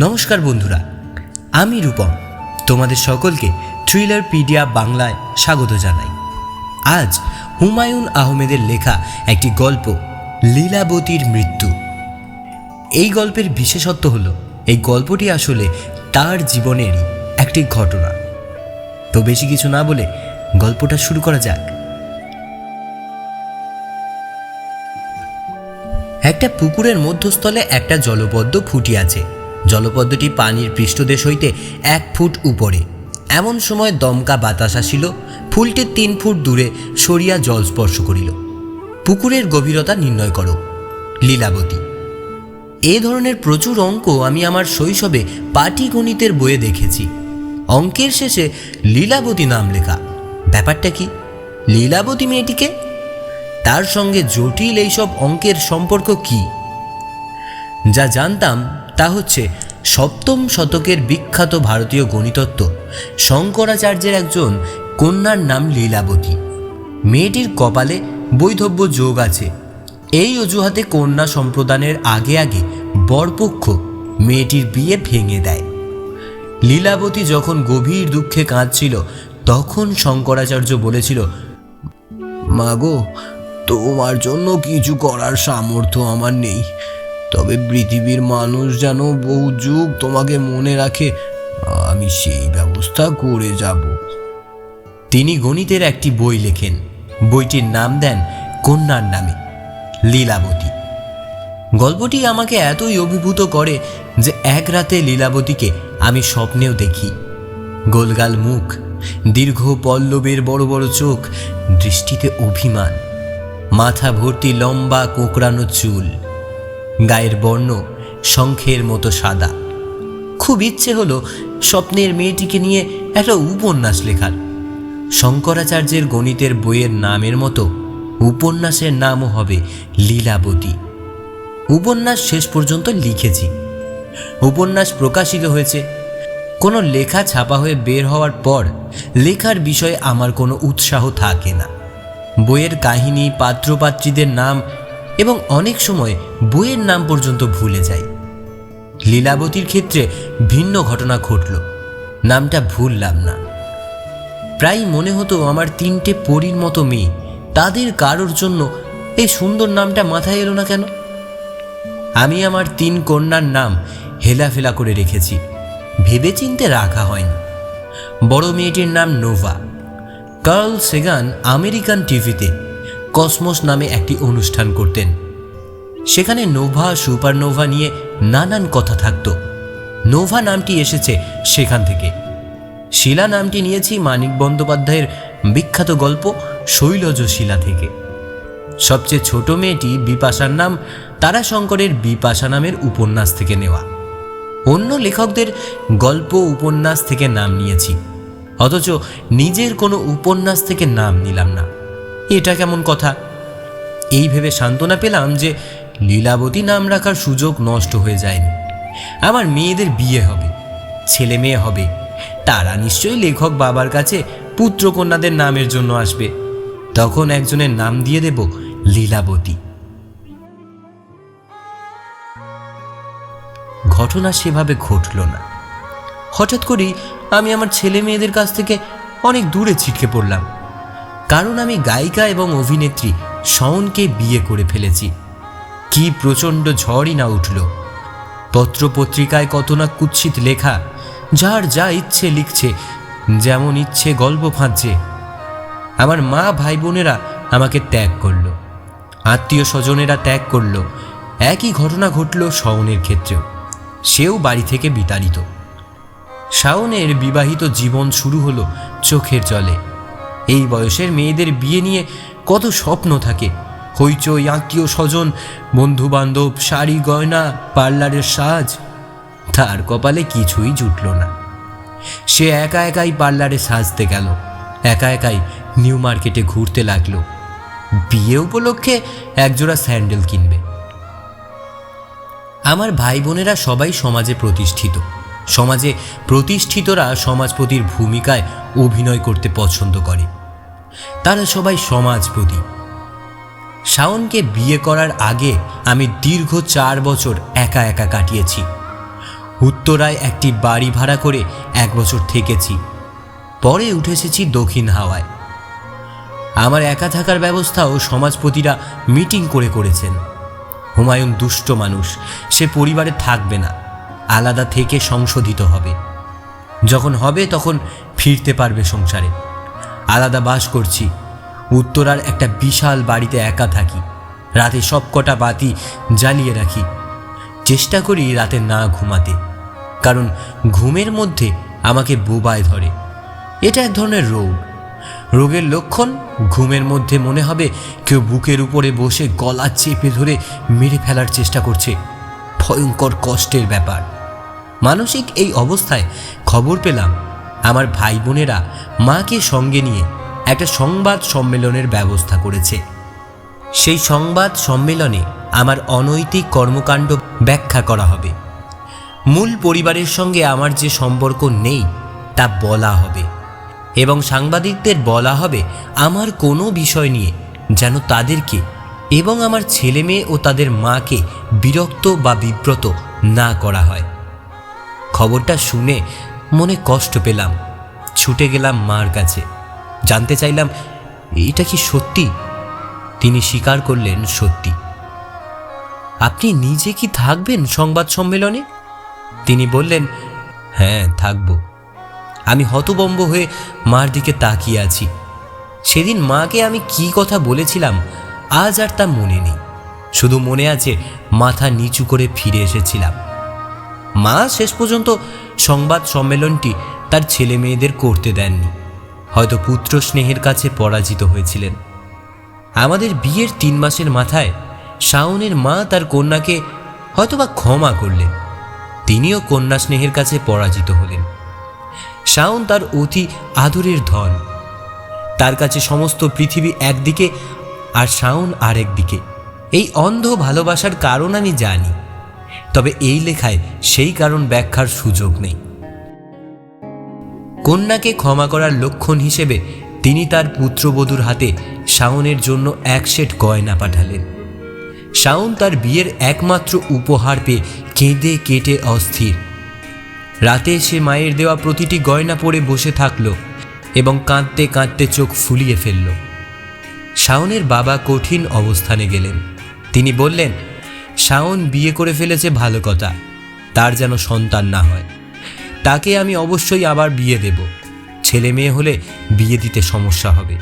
নমস্কার বন্ধুরা, আমি রূপম তোমাদের সকলকে থ্রিলারপিডিয়া বাংলায় স্বাগত জানাই। আজ হুমায়ুন আহমেদের লেখা একটি গল্প, লীলাবতীর মৃত্যু। এই গল্পের বিশেষত্ব হলো এই গল্পটি আসলে তার জীবনেরই একটি ঘটনা। তো বেশি কিছু না বলে গল্পটা শুরু করা যাক। একটা পুকুরের মধ্যস্থলে একটা জলপদ্ম ফুটিয়াছে। জলপদ্মটি পানির পৃষ্ঠদেশ হইতে 1 ফুট উপরে। এমন সময় দমকা বাতাস আসিল, ফুলটি 3 ফুট দূরে সরিয়া জল স্পর্শ করিল। পুকুরের গভীরতা নির্ণয় করো, লীলাবতী। এ ধরনের প্রচুর অঙ্ক আমি আমার শৈশবে পাটিগণিতের বইয়ে দেখেছি। অঙ্কের শেষে লীলাবতী নাম লেখা। ব্যাপারটা কি? লীলাবতী মেয়েটিকে, তার সঙ্গে জটিল এইসব অঙ্কের সম্পর্ক কি? যা জানতাম তা হচ্ছে 7ম শতকের বিখ্যাত ভারতীয় গণিতজ্ঞ শঙ্করাচার্যের একজন কন্যার নাম লীলাবতী। মেয়েটির কপালে বৈধব্য যোগ আছে। এই অজুহাতে কন্যা সম্প্রদানের আগে আগে বরপক্ষ মেয়েটির বিয়ে ভেঙে দেয়। লীলাবতী যখন গভীর দুঃখে কাঁদছিল তখন শঙ্করাচার্য বলেছিল, মাগো, তোমার জন্য কিছু করার সামর্থ্য আমার নেই, তবে পৃথিবীর মানুষ যেন বহু যুগ তোমাকে মনে রাখে, আমি সেই ব্যবস্থা করে যাব। তিনি গণিতের একটি বই লেখেন। বইটির নাম দেন কন্যার নামে, লীলাবতী। গল্পটি আমাকে এতই অভিভূত করে যে এক রাতে লীলাবতীকে আমি স্বপ্নেও দেখি। গোলগাল মুখ, দীর্ঘ পল্লবের বড় বড় চোখ, দৃষ্টিতে অভিমান, মাথা ভর্তি লম্বা কোঁকড়ানো চুল, গায়ের বর্ণ শঙ্খের মতো সাদা। খুব ইচ্ছে হলো স্বপ্নের মেয়েটিকে নিয়ে একটা উপন্যাস লেখার। শঙ্করাচার্যের গণিতের বইয়ের নামের মতো উপন্যাসের নামও হবে লীলাবতী। উপন্যাস শেষ পর্যন্ত লিখেছি। উপন্যাস প্রকাশিত হয়েছে। কোনো লেখা ছাপা হয়ে বের হওয়ার পর লেখার বিষয়ে আমার কোনো উৎসাহ থাকে না। বইয়ের কাহিনী, পাত্রপাত্রীদের নাম এবং অনেক সময় বইয়ের নাম পর্যন্ত ভুলে যাই। লীলাবতীর ক্ষেত্রে ভিন্ন ঘটনা ঘটল। নামটা ভুললাম না। প্রায় মনে হতো আমার 3টে পরীর মতো মেয়ে, তাদের কারোর জন্য এই সুন্দর নামটা মাথায় এলো না কেন? আমি আমার 3 কন্যার নাম হেলাফেলা করে রেখেছি, ভেবেচিন্তে রাখা হয়নি। বড় মেয়েটির নাম নোভা। কার্ল সেগান আমেরিকান টিভিতে কসমস নামে একটি অনুষ্ঠান করতেন। সেখানে নোভা, সুপারনোভা নিয়ে নানান কথা থাকত। নোভা নামটি এসেছে সেখান থেকে। শিলা নামটি নিয়েছি মানিক বন্দ্যোপাধ্যায়ের বিখ্যাত গল্প শৈলজশিলা থেকে। সবচেয়ে ছোট মেয়েটি বিপাশার নাম তারাশঙ্করের বিপাশা নামের উপন্যাস থেকে নেওয়া। অন্য লেখকদের গল্প, উপন্যাস থেকে নাম নিয়েছি, অথচ নিজের কোনো উপন্যাস থেকে নাম নিলাম না। এটা কেমন কথা? এই ভেবে সান্ত্বনা পেলাম যে লীলাবতী নাম রাখার সুযোগ নষ্ট হয়ে যায়নি। আমার মেয়েদের বিয়ে হবে, ছেলে মেয়ে হবে, তারা নিশ্চয়ই লেখক বাবার কাছে পুত্রকন্যাদের নামের জন্য আসবে। তখন একজনের নাম দিয়ে দেব লীলাবতী। ঘটনা সেভাবে ঘটল না। হঠাৎ করেই আমি আমার ছেলে মেয়েদের কাছ থেকে অনেক দূরে ছিটকে পড়লাম, কারণ আমি গায়িকা এবং অভিনেত্রী শাওনকে বিয়ে করে ফেলেছি। কি প্রচণ্ড ঝড়ই না উঠল। পত্রপত্রিকায় কত না কুৎসিত লেখা, যার যা ইচ্ছে লিখছে, যেমন ইচ্ছে গল্প ফাঁদছে। আমার মা, ভাই বোনেরা আমাকে ত্যাগ করল, আত্মীয় স্বজনেরা ত্যাগ করল। একই ঘটনা ঘটল শাওনের ক্ষেত্রেও। সেও বাড়ি থেকে বিতাড়িত। শাওনের বিবাহিত জীবন শুরু হলো চোখের জলে। এই বয়সের মেয়েদের বিয়ে নিয়ে কত স্বপ্ন থাকে, হইচই, আত্মীয় স্বজন, বন্ধু বান্ধব, শাড়ি গয়না, পার্লারের সাজ। তার কপালে কিছুই জুটল না। সে একা একাই পার্লারে সাজতে গেল, একা একাই নিউ মার্কেটে ঘুরতে লাগলো। বিয়ে উপলক্ষে একজোড়া স্যান্ডেল কিনবে। আমার ভাই বোনেরা সবাই সমাজে প্রতিষ্ঠিত। সমাজে প্রতিষ্ঠিতরা সমাজপতির ভূমিকায় অভিনয় করতে পছন্দ করে। তারা সবাই সমাজপতি। শাওনকে বিয়ে করার আগে আমি দীর্ঘ 4 বছর একা একা কাটিয়েছি। উত্তরায় একটি বাড়ি ভাড়া করে 1 বছর থেকেছি। পরে উঠে এসেছি দক্ষিণ হাওয়ায়। আমার একা থাকার ব্যবস্থাও সমাজপতিরা মিটিং করেছেন। হুমায়ুন দুষ্ট মানুষ, সে পরিবারে থাকবে না, আলাদা থেকে সংশোধিত হবে। যখন হবে তখন ফিরতে পারবে সংসারে। আলাদা বাস করছি। উত্তরার একটা বিশাল বাড়িতে একা থাকি। রাতে সবকটা বাতি জ্বালিয়ে রাখি। চেষ্টা করি রাতে না ঘুমাতে, কারণ ঘুমের মধ্যে আমাকে বোবায় ধরে। এটা এক ধরনের রোগ। রোগের লক্ষণ, ঘুমের মধ্যে মনে হবে কেউ বুকের উপরে বসে গলা চেপে ধরে মেরে ফেলার চেষ্টা করছে। ভয়ঙ্কর কষ্টের ব্যাপার। মানসিক এই অবস্থায় খবর পেলাম আমার ভাই বোনেরা মাকে সঙ্গে নিয়ে একটা সংবাদ সম্মেলনের ব্যবস্থা করেছে। সেই সংবাদ সম্মেলনে আমার অনৈতিক কর্মকাণ্ড ব্যাখ্যা করা হবে। মূল পরিবারের সঙ্গে আমার যে সম্পর্ক নেই তা বলা হবে, এবং সাংবাদিকদের বলা হবে আমার কোনো বিষয় নিয়ে যেন তাদেরকে এবং আমার ছেলে মেয়ে ও তাদের মাকে বিরক্ত বা বিব্রত না করা হয়। খবরটা শুনে মনে কষ্ট পেলাম। ছুটে গেলাম মার কাছে, জানতে চাইলাম এইটা কি সত্যি। তিনি স্বীকার করলেন সত্যি। আপনি নিজে কি থাকবেন সংবাদ সম্মেলনে? তিনি বললেন, হ্যাঁ থাকব। আমি হতভম্ব হয়ে মার দিকে তাকিয়ে আছি। সেদিন মাকে আমি কি কথা বলেছিলাম আজ আর তা মনে নেই। শুধু মনে আছে মাথা নিচু করে ফিরে এসেছিলাম। মা শেষ পর্যন্ত সংবাদ সম্মেলনটি তার ছেলে মেয়েদের করতে দেননি। হয়তো পুত্র স্নেহের কাছে পরাজিত হয়েছিলেন। আমাদের বিয়ের 3 মাসের মাথায় শাওনের মা তার কন্যাকে হয়তোবা ক্ষমা করলেন। তিনিও কন্যা স্নেহের কাছে পরাজিত হলেন। শাওন তার অতি আদরের ধন। তার কাছে সমস্ত পৃথিবী একদিকে আর শাওন আরেক দিকে। এই অন্ধ ভালোবাসার কারণ আমি জানি, তবে এই লেখায় সেই কারণ ব্যাখ্যার সুযোগ নেই। কন্যাকে ক্ষমা করার লক্ষণ হিসেবে তিনি তার পুত্রবধূর হাতে শাওনের জন্য 1 সেট গয়না পাঠালেন। শাওন তার বিয়ের একমাত্র উপহার পেয়ে কেঁদে কেটে অস্থির। রাতে সে মায়ের দেওয়া প্রতিটি গয়না পরে বসে থাকল এবং কাঁদতে কাঁদতে চোখ ফুলিয়ে ফেলল। শাওনের বাবা কঠিন অবস্থানে গেলেন। তিনি বললেন, শাওন বিয়ে করে ফেলেছে ভালো কথা, তার যেন সন্তান না হয়। তাকে আমি অবশ্যই আবার বিয়ে দেব। ছেলে মেয়ে হলে বিয়ে দিতে সমস্যা হবে।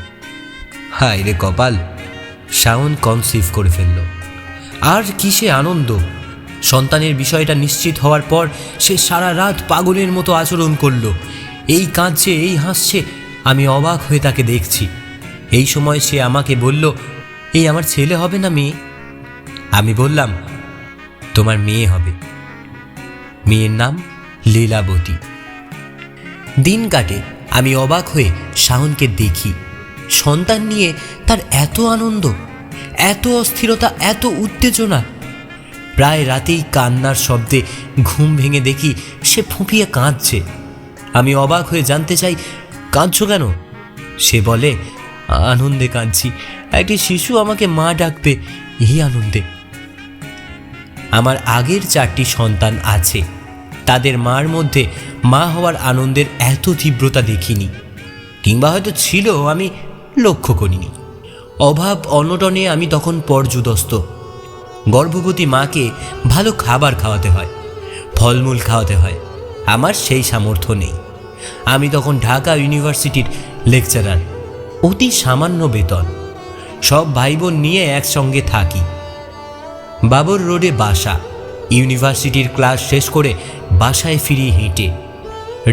হায় রে কপাল, শাওন কনসিভ করে ফেলল। আর কিসে আনন্দ! সন্তানের বিষয়টা নিশ্চিত হওয়ার পর সে সারা রাত পাগলের মতো আচরণ করল। এই কাঁদছে, এই হাসছে, আমি অবাক হয়ে তাকে দেখছি। এই সময় সে আমাকে বলল, এই আমার ছেলে হবে না মেয়ে? আমি বললাম, তোমার মেয়ে হবে। মেয়ের নাম লীলাবতী। দিন কাটে, আমি অবাক হয়ে শাওনকে দেখি। সন্তান নিয়ে তার এত আনন্দ, এত অস্থিরতা, এত উত্তেজনা। প্রায় রাতেই কান্নার শব্দে ঘুম ভেঙে দেখি সে ফুঁপিয়ে কাঁদছে। আমি অবাক হয়ে জানতে চাই, কাঁদছো কেন? সে বলে, আনন্দে কাঁদছি, একটি শিশু আমাকে মা ডাকবে, এই আনন্দে। আমার আগের 4টি সন্তান আছে, তাদের মার মধ্যে মা হওয়ার আনন্দের এত তীব্রতা দেখিনি, কিংবা হয়তো ছিল, আমি লক্ষ্য করিনি। অভাব অনটনে আমি তখন পর্যুদস্ত। গর্ভবতী মাকে ভালো খাবার খাওয়াতে হয়, ফলমূল খাওয়াতে হয়। আমার সেই সামর্থ্য নেই। আমি তখন ঢাকা ইউনিভার্সিটির লেকচারার, অতি সামান্য বেতন। সব ভাই বোন নিয়ে একসঙ্গে থাকি। বাবর রোডে বাসা। ইউনিভার্সিটির ক্লাস শেষ করে বাসায় ফিরি হেঁটে।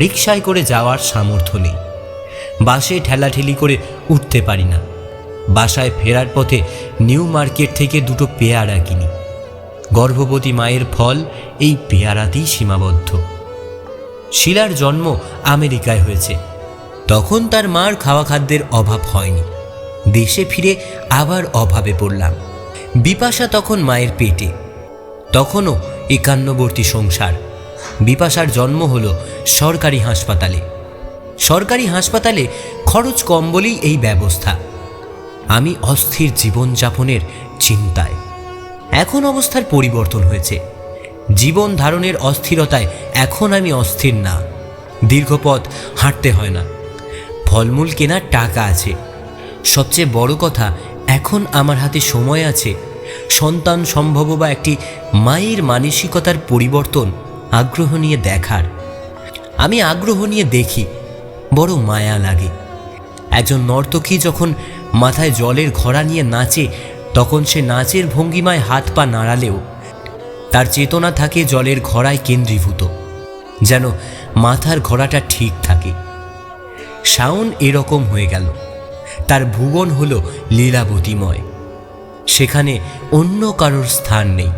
রিকশায় করে যাওয়ার সামর্থ্য নেই। বাসে ঠেলাঠেলি করে উঠতে পারি না। বাসায় ফেরার পথে নিউ মার্কেট থেকে 2টো পেয়ারা কিনি। গর্ভবতী মায়ের ফল এই পেয়ারাতেই সীমাবদ্ধ। শিলার জন্ম আমেরিকায় হয়েছে। তখন তার মার খাওয়া খাদ্যের অভাব হয়নি। দেশে ফিরে আবার অভাবে পড়লাম। বিপাশা তখন মায়ের পেটে। তখনও 51বর্তী সংসার। বিপাশার জন্ম হলো সরকারি হাসপাতালে। সরকারি হাসপাতালে খরচ কম বলেই এই ব্যবস্থা। আমি অস্থির জীবনযাপনের চিন্তায়। এখন অবস্থার পরিবর্তন হয়েছে। জীবন ধারণের অস্থিরতায় এখন আমি অস্থির না। দীর্ঘ পথ হাঁটতে হয় না, ফলমূল কেনার টাকা আছে। সবচেয়ে বড় কথা, এখন আমার হাতে সময় আছে সন্তান সম্ভব বা একটি মায়ের মানসিকতার পরিবর্তন আগ্রহ নিয়ে দেখার। আমি আগ্রহ নিয়ে দেখি, বড় মায়া লাগে। একজন নর্তকী যখন মাথায় জলের ঘড়া নিয়ে নাচে, তখন সে নাচের ভঙ্গিমায় হাত পা নাড়ালেও তার চেতনা থাকে জলের ঘড়ায় কেন্দ্রীভূত, যেন মাথার ঘোড়াটা ঠিক থাকে। শাওন এরকম হয়ে গেল। তার ভুবন হলো লীলাবতীময়, সেখানে অন্য কারোর স্থান নেই।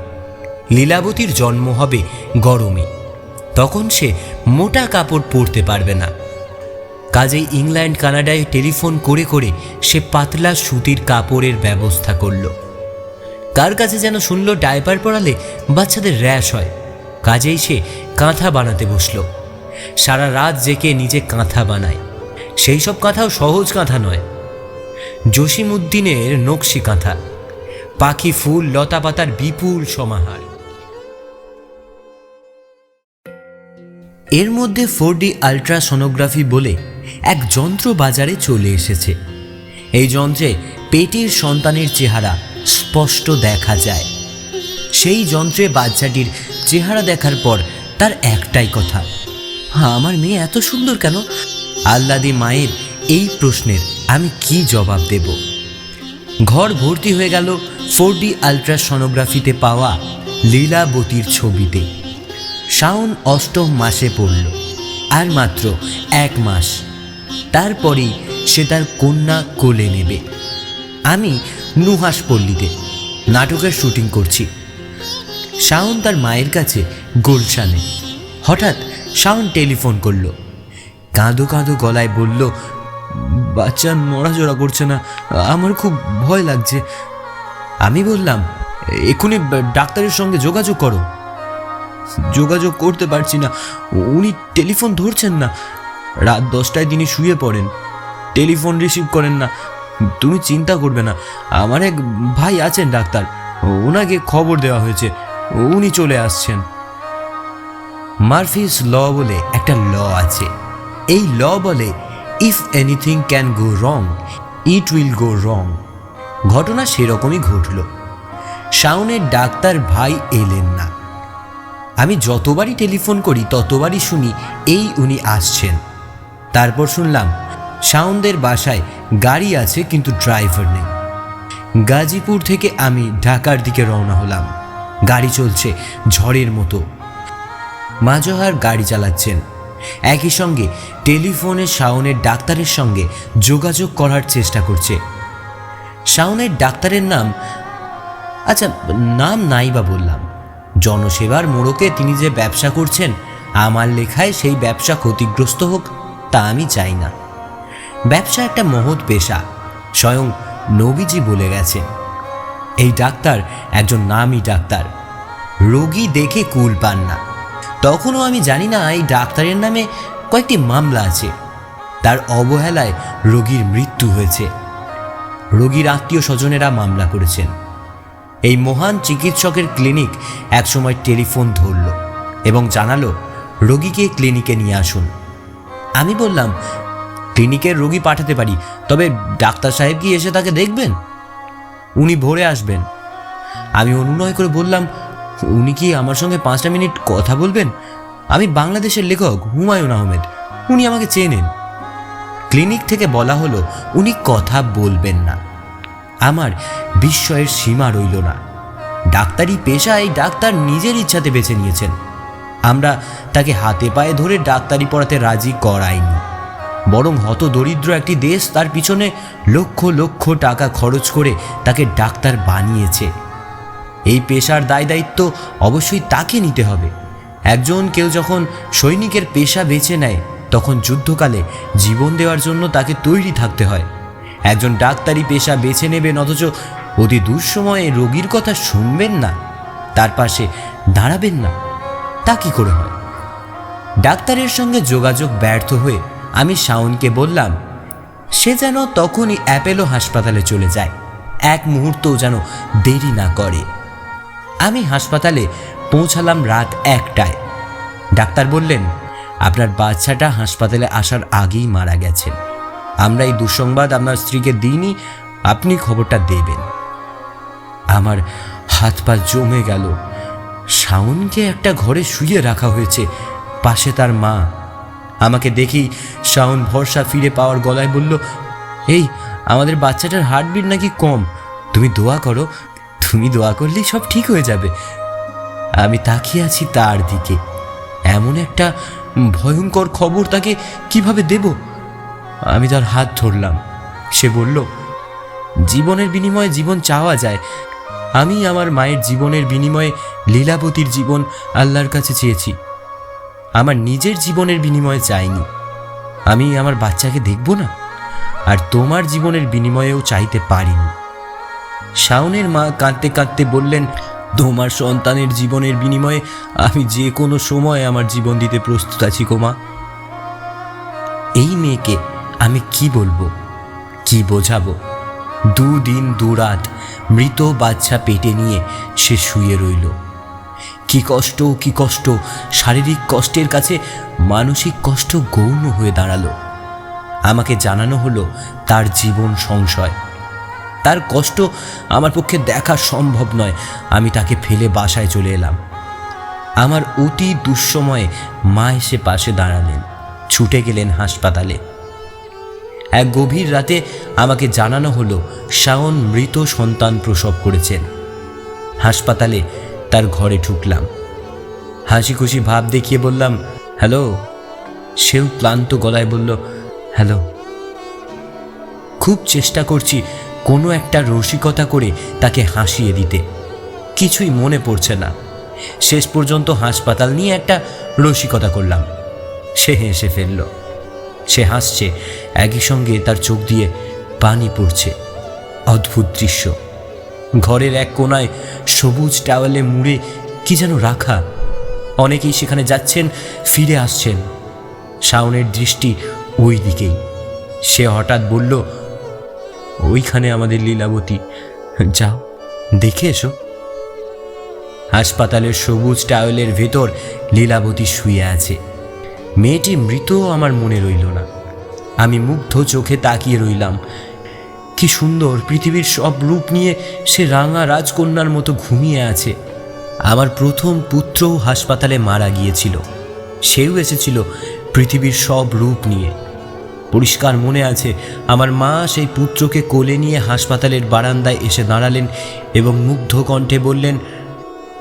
লীলাবতীর জন্ম হবে গরমে, তখন সে মোটা কাপড় পরতে পারবে না। কাজেই ইংল্যান্ড কানাডায় টেলিফোন করে করে সে পাতলা সুতির কাপড়ের ব্যবস্থা করল। কার কাছে যেন শুনল ডায়পার পরালে বাচ্চাদের র্যাশ হয়, কাজেই সে কাঁথা বানাতে বসল। সারা রাত জেকে নিজে কাঁথা বানায়। সেই সব কাঁথাও সহজ কাঁথা নয়, জসিমউদ্দিনের নকশি কাঁথা, পাখি ফুল লতা পাতার বিপুল সমাহার। এর মধ্যে 4D আল্ট্রাসোনোগ্রাফি বলে এক যন্ত্র বাজারে চলে এসেছে। এই যন্ত্রে পেটের সন্তানের চেহারা স্পষ্ট দেখা যায়। সেই যন্ত্রে বাচ্চাটির চেহারা দেখার পর তার একটাই কথা, আমার মেয়ে এত সুন্দর কেন? আহ্লাদী মায়ের এই প্রশ্নের আমি কি জবাব দেব? ঘর ভর্তি হয়ে গেল 4D আল্ট্রাসোনোগ্রাফিতে পাওয়া লীলাবতীর ছবিতে। শাওন 8ম মাসে পড়ল, আর মাত্র 1 মাস, তারপরেই সে তার কন্যা কোলে নেবে। আমি নুহাসপল্লীতে নাটকের শুটিং করছি। শাওন তার মায়ের কাছে গুলশানে। হঠাৎ শাওন টেলিফোন করলো, কাঁদো কাঁদো গলায় বলল, বাচ্চা নড়াচড়া করছে না, আমার খুব ভয় লাগছে। আমি বললাম, এক্ষুনি ডাক্তারের সঙ্গে যোগাযোগ করো। যোগাযোগ করতে পারছি না, উনি টেলিফোন ধরছেন না। রাত 10টায় তিনি শুয়ে পড়েন, টেলিফোন রিসিভ করেন না। তুমি চিন্তা করবে না, আমার এক ভাই আছেন ডাক্তার, ওনাকে খবর দেওয়া হয়েছে, উনি চলে আসছেন। মার্ফিস ল বলে একটা ল আছে। এই ল বলে, if anything can go wrong, it will go wrong. ঘটনা সেরকমই ঘটল। শাওনের ডাক্তার ভাই এলেন না। আমি যতবারই টেলিফোন করি ততবারই শুনি এই উনি আসছেন। তারপর শুনলাম শাওনদের বাসায় গাড়ি আছে কিন্তু ড্রাইভার নেই। গাজীপুর থেকে আমি ঢাকার দিকে রওনা হলাম। গাড়ি চলছে ঝড়ের মতো। মাজহার গাড়ি চালাচ্ছেন, একই সঙ্গে টেলিফোনে শাওনের ডাক্তারের সঙ্গে যোগাযোগ করার চেষ্টা করছে। শাওনের ডাক্তারের নাম, আচ্ছা নাম নাই বা বললাম, জনসেবার মোড়কে তিনি যে ব্যবসা করছেন, আমার লেখায় সেই ব্যবসা ক্ষতিগ্রস্ত হোক তা আমি চাই না। ব্যবসা একটা মহৎ পেশা, স্বয়ং নবীজি বলে গেছেন। এই ডাক্তার একজন নামী ডাক্তার, রোগী দেখে কুল পান না। তখনও আমি জানি না এই ডাক্তারের নামে কয়েকটি মামলা আছে। তার অবহেলায় রোগীর মৃত্যু হয়েছে। রোগীর আত্মীয় স্বজনেরা মামলা করেছেন। এই মহান চিকিৎসকের ক্লিনিক একসময় টেলিফোন ধরল এবং জানালো রোগীকে ক্লিনিকে নিয়ে আসুন। আমি বললাম, ক্লিনিকের রোগী পাঠাতে পারি, তবে ডাক্তার সাহেব কি এসে তাকে দেখবেন? উনি ভোরে আসবেন। আমি অনুনয় করে বললাম, উনি কি আমার সঙ্গে 5টা মিনিট কথা বলবেন? আমি বাংলাদেশের লেখক হুমায়ুন আহমেদ, উনি আমাকে চেনেন। ক্লিনিক থেকে বলা হলো উনি কথা বলবেন না। আমার বিস্ময়ের সীমা রইল না। ডাক্তারি পেশা এই ডাক্তার নিজের ইচ্ছাতে বেছে নিয়েছেন। আমরা তাকে হাতে পায়ে ধরে ডাক্তারি পড়াতে রাজি করাইনি, বরং হতদরিদ্র একটি দেশ তার পিছনে লক্ষ লক্ষ টাকা খরচ করে তাকে ডাক্তার বানিয়েছে। এই পেশার দায় দায়িত্ব অবশ্যই তাকে নিতে হবে। কেউ যখন সৈনিকের পেশা বেছে নেয়, তখন যুদ্ধকালে জীবন দেওয়ার জন্য তাকে তৈরি থাকতে হয়। একজন ডাক্তারি পেশা বেছে নেবেন, অথচ অতি দুঃসময়ে রোগীর কথা শুনবেন না, তার পাশে দাঁড়াবেন না, তা কি করে হয়? ডাক্তারের সঙ্গে যোগাযোগ ব্যর্থ হয়ে আমি শাওনকে বললাম, সে যেন তখনই অ্যাপেলো হাসপাতালে চলে যায়, এক মুহূর্তও যেন দেরি না করে। আমি হাসপাতালে পৌঁছালাম রাত 1টায়। ডাক্তার বললেন, আপনার বাচ্চাটা হাসপাতালে আসার আগেই মারা গেছেন। আমরা এই দুঃসংবাদ আপনার স্ত্রীকে দিইনি, আপনি খবরটা দেবেন। আমার হাত পা জমে গেল। শাওনকে একটা ঘরে শুয়ে রাখা হয়েছে, পাশে তার মা। আমাকে দেখেই শাওন ভরসা ফিরে পাওয়ার গলায় বলল, এই আমাদের বাচ্চাটার হার্টবিট নাকি কম, তুমি দোয়া করো, তুমি দোয়া করলেই সব ঠিক হয়ে যাবে। আমি তাকিয়ে আছি তার দিকে। এমন একটা ভয়ঙ্কর খবর তাকে কিভাবে দেব? আমি তার হাত ধরলাম। সে বলল, জীবনের বিনিময়ে জীবন চাওয়া যায়। আমি আমার মায়ের জীবনের বিনিময়ে লীলাবতীর জীবন আল্লাহর কাছে চেয়েছি, আমার নিজের জীবনের বিনিময়ে চাইনি। আমি আমার বাচ্চাকে দেখব না, আর তোমার জীবনের বিনিময়েও চাইতে পারিনি। শাওনের মা কাঁদতে কাঁদতে বললেন, তোমার সন্তানের জীবনের বিনিময়ে আমি যে কোনো সময় আমার জীবন দিতে প্রস্তুত আছি গো মা। এই মেয়েকে আমি কি বলবো, কি বোঝাবো? 2 দিন 2 রাত মৃত বাচ্চা পেটে নিয়ে সে শুয়ে রইল। কি কষ্ট, কি কষ্ট! শারীরিক কষ্টের কাছে মানসিক কষ্ট গৌণ হয়ে দাঁড়ালো। আমাকে জানানো হলো তার জীবন সংশয়। তার কষ্ট আমার পক্ষে দেখা সম্ভব নয়। আমি তাকে ফেলে বাসায় চলে এলাম। আমার অতি দুঃসময়ে মা এসে পাশে দাঁড়ালেন, ছুটে গেলেন হাসপাতালে। এক গভীর রাতে আমাকে জানানো হলো শাওন মৃত সন্তান প্রসব করেছেন। হাসপাতালে তার ঘরে ঢুকলাম, হাসি খুশি ভাব দেখিয়ে বললাম, হ্যালো। সেও ক্লান্ত গলায় বলল, হ্যালো। খুব চেষ্টা করছি কোনো একটা রসিকতা করে তাকে হাসিয়ে দিতে, কিছুই মনে পড়ছে না। শেষ পর্যন্ত হাসপাতাল নিয়ে একটা রসিকতা করলাম। সে হেসে ফেলল। সে হাসছে, একই সঙ্গে তার চোখ দিয়ে পানি পড়ছে। অদ্ভুত দৃশ্য। ঘরের এক কোণায় সবুজ টাওয়ালে মুড়ে কি যেন রাখা। অনেকেই সেখানে যাচ্ছেন, ফিরে আসছেন। শাওনের দৃষ্টি ওই দিকেই। সে হঠাৎ বলল, ওইখানে আমাদের লীলাবতী, যাও দেখে এসো। হাসপাতালের সবুজ টাওয়েলের ভেতর লীলাবতী শুয়ে আছে। মেয়েটি মৃত আমার মনে রইল না। আমি মুগ্ধ চোখে তাকিয়ে রইলাম। কি সুন্দর, পৃথিবীর সব রূপ নিয়ে সে রাঙা রাজকন্যার মতো ঘুমিয়ে আছে। আমার প্রথম পুত্রও হাসপাতালে মারা গিয়েছিল, সেও এসেছিল পৃথিবীর সব রূপ নিয়ে। পরিষ্কার মনে আছে, আমার মা সেই পুত্রকে কোলে নিয়ে হাসপাতালের বারান্দায় এসে দাঁড়ালেন এবং মুগ্ধ কণ্ঠে বললেন,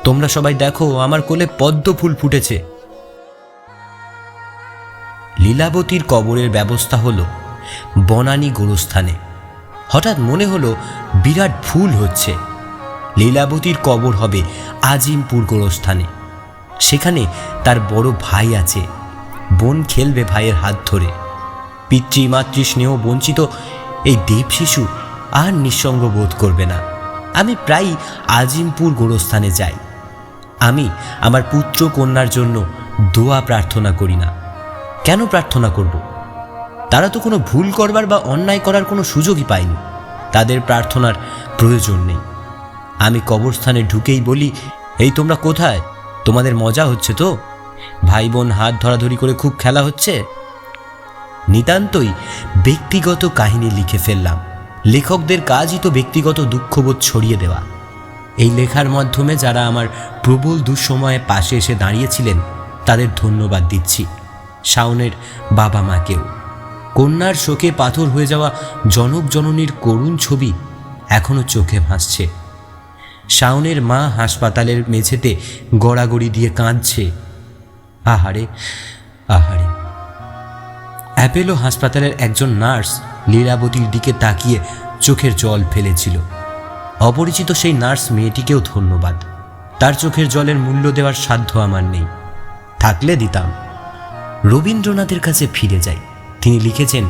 তোমরা সবাই দেখো, আমার কোলে পদ্ম ফুল ফুটেছে। লীলাবতীর কবরের ব্যবস্থা হলো বনানী গোরস্থানে। হঠাৎ মনে হলো বিরাট ভুল হচ্ছে। লীলাবতীর কবর হবে আজিমপুর গোরস্থানে। সেখানে তার বড় ভাই আছে। বোন খেলবে ভাইয়ের হাত ধরে। পিতৃমাতৃ স্নেহ বঞ্চিত এই দেব শিশু আর নিঃসঙ্গ বোধ করবে না। আমি প্রায় আজিমপুর গোরস্থানে যাই। আমি আমার পুত্র কন্যার জন্য দোয়া প্রার্থনা করি না। কেন প্রার্থনা করব? তারা তো কোনো ভুল করবার বা অন্যায় করার কোনো সুযোগই পায়নি। তাদের প্রার্থনার প্রয়োজন নেই। আমি কবরস্থানে ঢুকেই বলি, এই তোমরা কোথায়? তোমাদের মজা হচ্ছে তো? ভাই বোন হাত ধরাধরি করে খুব খেলা হচ্ছে? নিতান্তই ব্যক্তিগত কাহিনী লিখে ফেললাম। লেখকদের কাজই তো ব্যক্তিগত দুঃখবোধ ছড়িয়ে দেওয়া। এই লেখার মাধ্যমে যারা আমার প্রবল দুঃসময়ে পাশে এসে দাঁড়িয়েছিলেন তাদের ধন্যবাদ দিচ্ছি। শাওনের বাবা মাকেও। কন্যার শোকে পাথর হয়ে যাওয়া জনক জননীর করুণ ছবি এখনো চোখে ভাসছে। শাওনের মা হাসপাতালের মেঝেতে গড়াগড়ি দিয়ে কাঁদছে। আহারে আহারে। অ্যাপেলো হাসপাতালের একজন নার্স লীলাবতীর দিকে তাকিয়ে চোখের জল ফেলেছিল। অপরিচিত সেই নার্স মেয়েটিকেও ধন্যবাদ। তার চোখের জলের মূল্য দেওয়ার সাধ্য আমার নেই, থাকলে দিতাম। রবীন্দ্রনাথের কাছে ফিরে যাই। তিনি লিখেছেন,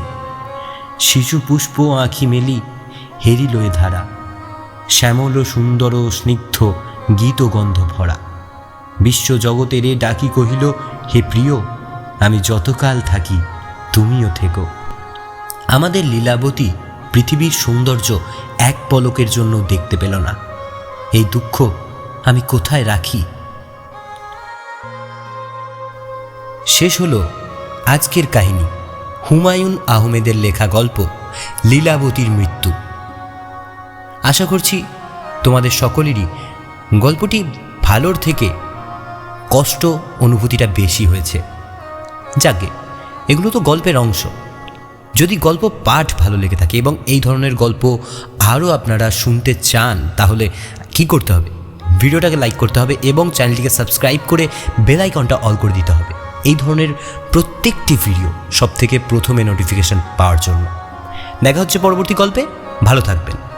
শিশু পুষ্প আঁখি মেলি হেরিলয়ে ধারা, শ্যামল সুন্দর স্নিগ্ধ গীত গন্ধ ভরা, বিশ্বজগতের ডাকি কহিল, হে প্রিয়, আমি যতকাল থাকি তুমিও থেকো। আমাদের লীলাবতী পৃথিবীর সৌন্দর্য এক পলকের জন্য দেখতে পেল না। এই দুঃখ আমি কোথায় রাখি? শেষ হলো আজকের কাহিনী, হুমায়ুন আহমেদের লেখা গল্প লীলাবতীর মৃত্যু। আশা করছি তোমাদের সকলেরই গল্পটি ভালোর থেকে কষ্ট অনুভূতিটা বেশি হয়েছে। যাকে এগুলো তো গল্পের অংশ। যদি গল্প পাঠ ভালো লেগে থাকে এবং এই ধরনের গল্প আরও আপনারা শুনতে চান, তাহলে কি করতে হবে? ভিডিওটাকে লাইক করতে হবে এবং চ্যানেলটিকে সাবস্ক্রাইব করে বেল আইকনটা অল করে দিতে হবে এই ধরনের প্রত্যেকটি ভিডিও সবথেকে প্রথমে নোটিফিকেশন পাওয়ার জন্য। দেখা হচ্ছে পরবর্তী গল্পে। ভালো থাকবেন।